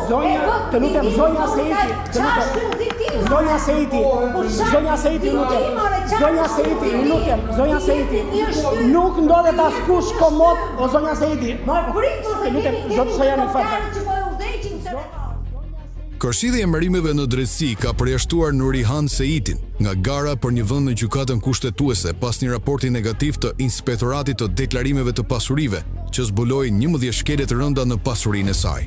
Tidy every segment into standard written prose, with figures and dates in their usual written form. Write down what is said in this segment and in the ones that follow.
Të lutem, zonja Seiti, zonja Seiti, nuk ndodhet askush komod, o zonja Seiti. Të lutem, zotë Sajani fal. Kërshidhja e emërimeve në drejtësi ka përjashtuar Nurihan Seitin nga gara për një vend në gjykatën kushtetuese pas një raporti negativ të Inspektoratit të Deklarimeve të Pasurive, që zbuloi 11 shkelje të rënda në pasurinë e saj.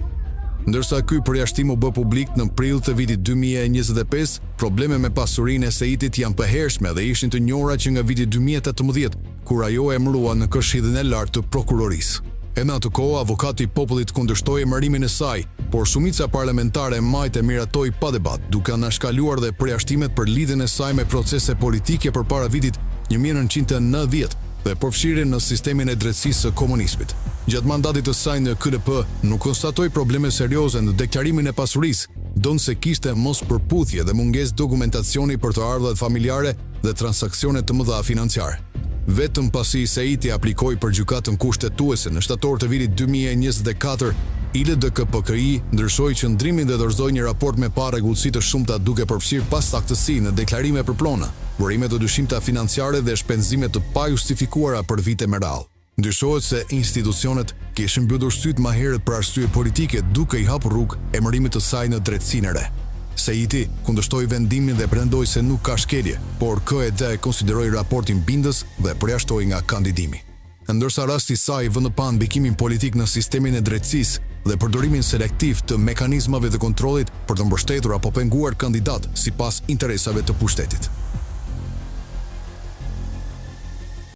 Ndërsa ky përjashtim u bë publik në prill të vitit 2025, probleme me pasurinë e Seitit janë pëhershme dhe ishin të njohura që nga viti 2018, kur ajo e emërua në kërshidhjen e lartë të prokurorisë. E në atë kohë, avokati i popullit kundërshtoi emërimin e saj, por shumica parlamentare majtë e miratoi pa debat, duke anashkaluar dhe përjashtimet për lidhjen e saj me procese politike përpara vitit 1990 dhe përfshirjen në sistemin e drejtësisë së komunizmit. Gjatë mandatit të saj në KLP, nuk konstatoi probleme serioze në deklarimin e pasurisë, donë se kishte mos përputhje dhe mungesë dokumentacioni për të ardhurat familjare dhe transaksione të mëdha financiare. Vetëm pasi Seiti aplikoi për gjykatën kushtetuese në shtator të vitit 2024, ILDKPKI ndryshoi qëndrimin dhe dorëzoi një raport me parregullsi të shumta duke përfshirë pasaktësi në deklarime për plona, burime të dyshimta financiare dhe shpenzime të pajustifikuara për vite me radhë. Ndryshohet se institucionet kishin mbyllur syt më herët për arsye politike duke I hapur rrugë emërimit të saj në drejtësinë e re. Seiti kundërshtoi vendimin dhe pretendoi se nuk ka shkelje, por KED e konsideroi raportin bindës dhe përjashtoi nga kandidimi. Ndërsa rasti I saj vë në pan bikimin politik në sistemin e drejtësisë dhe përdorimin selektiv të mekanizmave të kontrollit për të mbështetur apo penguar kandidat sipas interesave të pushtetit.